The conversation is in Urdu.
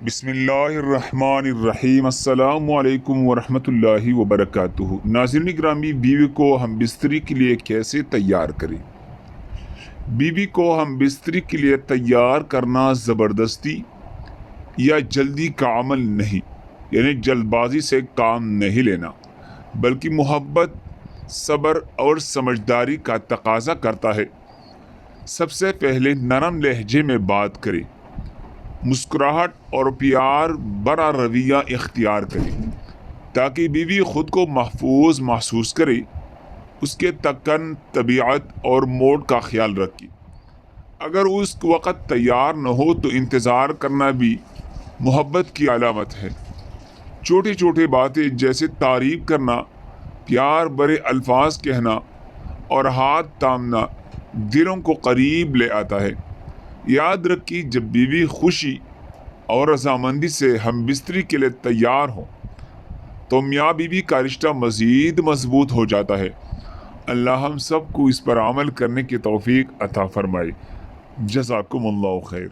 بسم اللہ الرحمن الرحیم۔ السلام علیکم ورحمۃ اللہ وبرکاتہ۔ ناظرین گرامی، بیوی کو ہم بستری کے لیے کیسے تیار کریں؟ بیوی کو ہم بستری کے لیے تیار کرنا زبردستی یا جلدی کا عمل نہیں، یعنی جلد بازی سے کام نہیں لینا، بلکہ محبت، صبر اور سمجھداری کا تقاضا کرتا ہے۔ سب سے پہلے نرم لہجے میں بات کریں، مسکراہٹ اور پیار برا رویہ اختیار کرے تاکہ بیوی خود کو محفوظ محسوس کرے۔ اس کے تکن، طبیعت اور موڈ کا خیال رکھے۔ اگر اس وقت تیار نہ ہو تو انتظار کرنا بھی محبت کی علامت ہے۔ چھوٹی چھوٹی باتیں جیسے تعریف کرنا، پیار بھرے الفاظ کہنا اور ہاتھ تھامنا دلوں کو قریب لے آتا ہے۔ یاد رکھیے، جب بیوی خوشی اور رضامندی سے ہم بستری کے لیے تیار ہو تو میاں بیوی کا رشتہ مزید مضبوط ہو جاتا ہے۔ اللہ ہم سب کو اس پر عمل کرنے کی توفیق عطا فرمائے۔ جزاکم اللہ خیر۔